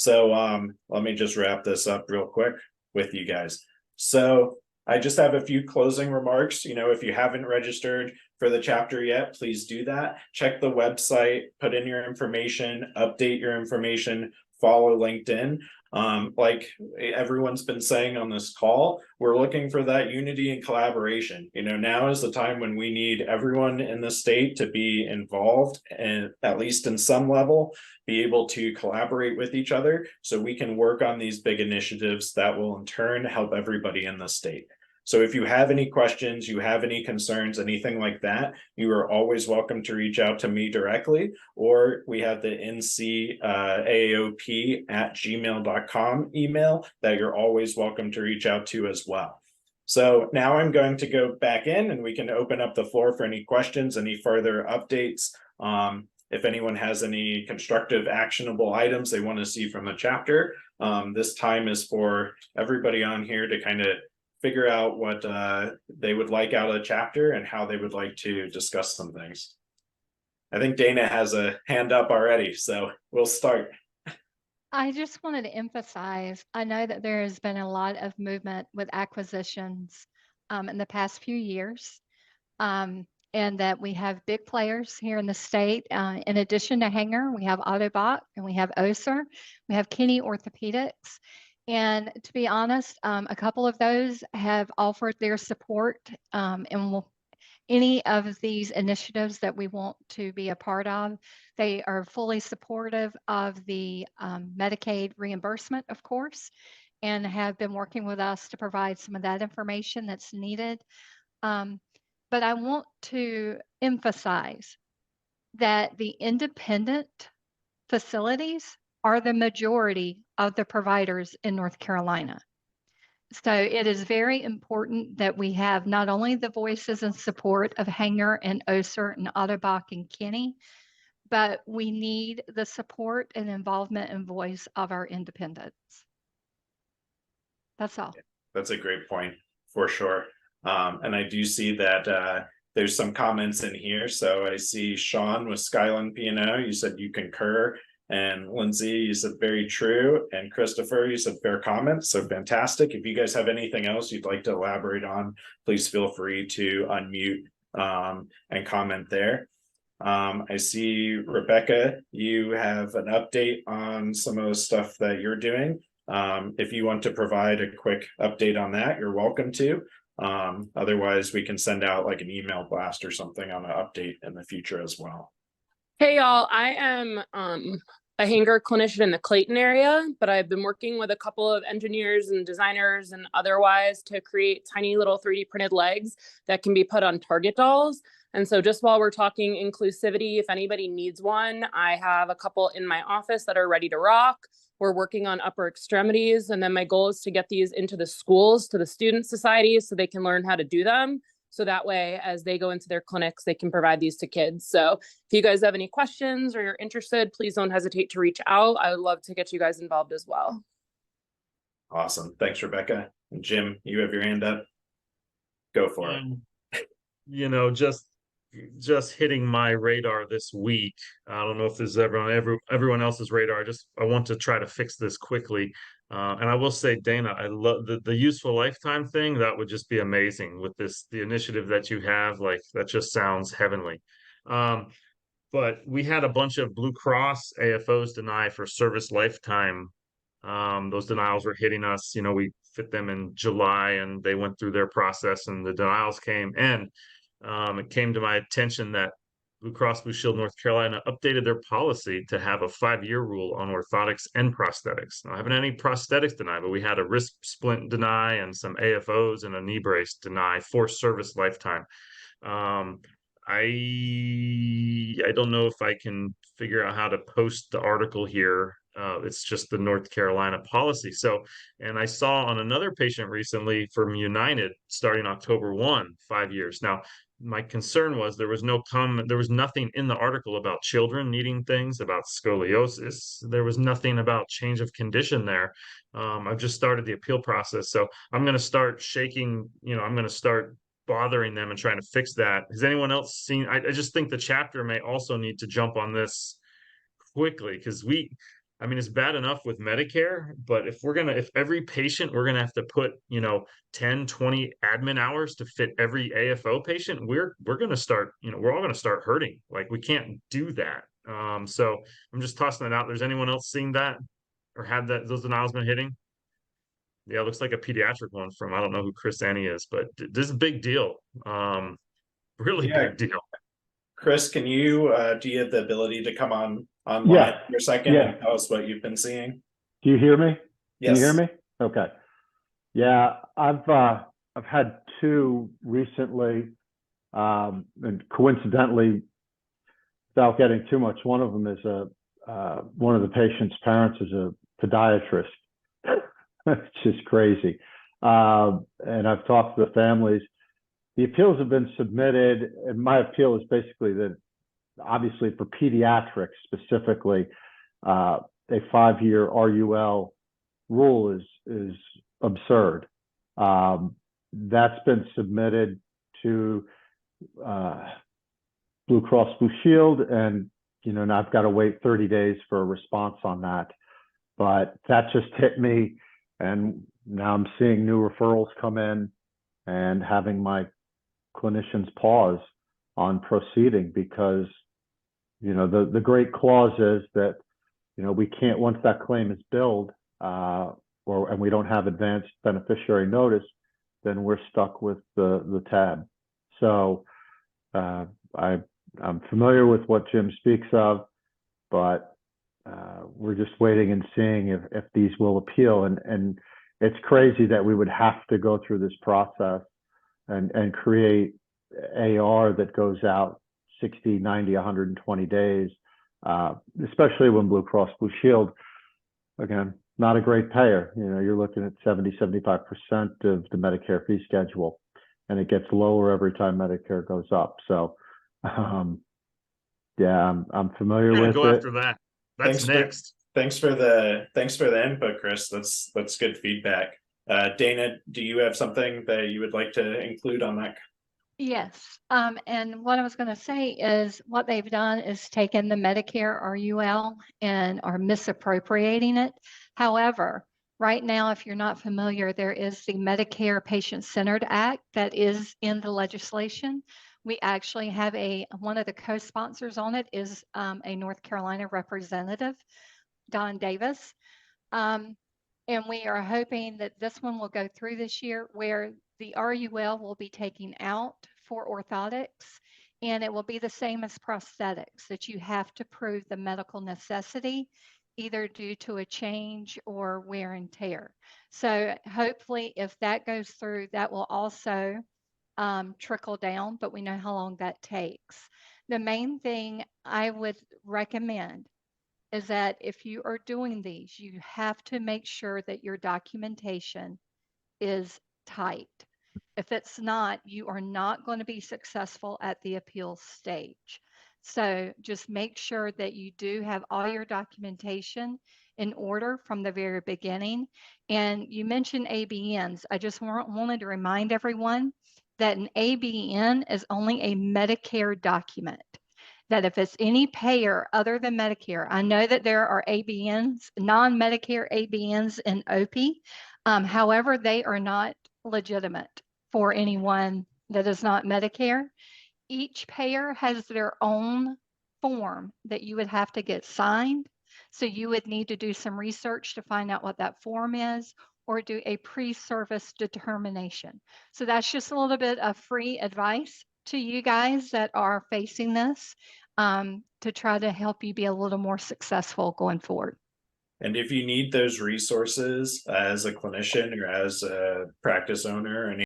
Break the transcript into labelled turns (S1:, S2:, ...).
S1: So let me just wrap this up real quick with you guys. So I just have a few closing remarks. If you haven't registered for the chapter yet, please do that. Check the website, put in your information, update your information, follow LinkedIn. Like everyone's been saying on this call, we're looking for that unity and collaboration. Now is the time when we need everyone in the state to be involved, and at least in some level, be able to collaborate with each other so we can work on these big initiatives that will in turn help everybody in the state. So if you have any questions, you have any concerns, anything like that, you are always welcome to reach out to me directly, or we have the NCAAOP@gmail.com email that you're always welcome to reach out to as well. So now I'm going to go back in and we can open up the floor for any questions, any further updates. If anyone has any constructive, actionable items they want to see from the chapter, this time is for everybody on here to kind of figure out what they would like out of the chapter and how they would like to discuss some things. I think Dana has a hand up already, so we'll start.
S2: I just wanted to emphasize, I know that there has been a lot of movement with acquisitions in the past few years, and that we have big players here in the state. In addition to Hanger, we have Autobot and we have Oser, we have Kenny Orthopedics. And to be honest, a couple of those have offered their support, and any of these initiatives that we want to be a part of. They are fully supportive of the Medicaid reimbursement, of course, and have been working with us to provide some of that information that's needed. But I want to emphasize that the independent facilities are the majority of the providers in North Carolina. So it is very important that we have not only the voices and support of Hanger and Oser and Otterbach and Kenny, but we need the support and involvement and voice of our independents. That's all.
S1: That's a great point for sure. And I do see that there's some comments in here. So I see Sean with Skyline P&O, you said you concur. And Lindsay, you said very true. And Christopher, you said fair comments. So fantastic. If you guys have anything else you'd like to elaborate on, please feel free to unmute and comment there. I see Rebecca, you have an update on some of the stuff that you're doing. If you want to provide a quick update on that, you're welcome to. Otherwise, we can send out like an email blast or something on an update in the future as well.
S3: Hey y'all, I am a Hanger clinician in the Clayton area, but I've been working with a couple of engineers and designers and otherwise to create tiny little 3D printed legs that can be put on Target dolls. And so just while we're talking inclusivity, if anybody needs one, I have a couple in my office that are ready to rock. We're working on upper extremities. And then my goal is to get these into the schools, to the student societies, so they can learn how to do them. So that way, as they go into their clinics, they can provide these to kids. So if you guys have any questions or you're interested, please don't hesitate to reach out. I would love to get you guys involved as well.
S1: Awesome. Thanks, Rebecca. And Jim, you have your hand up. Go for it.
S4: Just hitting my radar this week. I don't know if this is everyone else's radar. I want to try to fix this quickly. And I will say, Dana, I love the useful lifetime thing. That would just be amazing with the initiative that you have. Like, that just sounds heavenly. But we had a bunch of Blue Cross AFOs deny for service lifetime. Those denials were hitting us. We fit them in July and they went through their process and the denials came. And it came to my attention that Blue Cross Blue Shield North Carolina updated their policy to have a 5-year rule on orthotics and prosthetics. Now, I haven't had any prosthetics deny, but we had a wrist splint deny and some AFOs and a knee brace deny for service lifetime. I don't know if I can figure out how to post the article here. It's just the North Carolina policy. So, and I saw on another patient recently from United starting October 1, 5 years. Now, my concern was there was no comment, there was nothing in the article about children needing things, about scoliosis. There was nothing about change of condition there. I've just started the appeal process. So I'm going to start shaking, I'm going to start bothering them and trying to fix that. Has anyone else seen? I just think the chapter may also need to jump on this quickly, because I mean, it's bad enough with Medicare, but if every patient, we're gonna have to put, 10, 20 admin hours to fit every AFO patient, we're gonna start, we're all gonna start hurting. Like, we can't do that. So I'm just tossing that out. There's anyone else seeing that or had those announcements hitting? Yeah, it looks like a pediatric one from, I don't know who Chris Annie is, but this is a big deal. Really
S1: Yeah.
S4: big deal.
S1: Chris, can you do you have the ability to come online
S5: Yeah.
S1: for a second
S5: Yeah.
S1: and tell us what you've been seeing?
S5: Do you hear me? Can you hear
S1: Yes.
S5: me? Okay. Yeah, I've had two recently, and coincidentally, without getting too much, one of them is one of the patient's parents is a podiatrist. It's just crazy. And I've talked to the families. The appeals have been submitted, and my appeal is basically that, obviously, for pediatrics specifically, a 5-year RUL rule is absurd. That's been submitted to Blue Cross Blue Shield, and now I've got to wait 30 days for a response on that. But that just hit me, and now I'm seeing new referrals come in and having my clinicians pause on proceeding because the great clause is that we can't, once that claim is billed and we don't have advanced beneficiary notice, then we're stuck with the tab. So I'm familiar with what Jim speaks of, but we're just waiting and seeing if these will appeal. And it's crazy that we would have to go through this process and create AR that goes out 60, 90, 120 days, especially when Blue Cross Blue Shield, again, not a great payer. You're looking at 70, 75% of the Medicare fee schedule, and it gets lower every time Medicare goes up. So, yeah, I'm familiar with
S4: Go
S5: it.
S4: after that. That's
S1: Thanks
S4: next.
S1: Thanks for the input, Chris. That's good feedback. Dana, do you have something that you would like to include on that?
S2: Yes. And what I was going to say is what they've done is taken the Medicare RUL and are misappropriating it. However, right now, if you're not familiar, there is the Medicare Patient-Centered Act that is in the legislation. We actually have one of the co-sponsors on it is a North Carolina representative, Don Davis. And we are hoping that this one will go through this year where the RUL will be taken out for orthotics, and it will be the same as prosthetics, that you have to prove the medical necessity, either due to a change or wear and tear. So hopefully if that goes through, that will also trickle down, but we know how long that takes. The main thing I would recommend is that if you are doing these, you have to make sure that your documentation is tight. If it's not, you are not going to be successful at the appeals stage. So just make sure that you do have all your documentation in order from the very beginning. And you mentioned ABNs. I just wanted to remind everyone that an ABN is only a Medicare document. That if it's any payer other than Medicare, I know that there are ABNs, non-Medicare ABNs in OP. However, they are not legitimate for anyone that is not Medicare. Each payer has their own form that you would have to get signed. So you would need to do some research to find out what that form is or do a pre-service determination. So that's just a little bit of free advice to you guys that are facing this to try to help you be a little more successful going forward.
S1: And if you need those resources as a clinician or as a practice owner,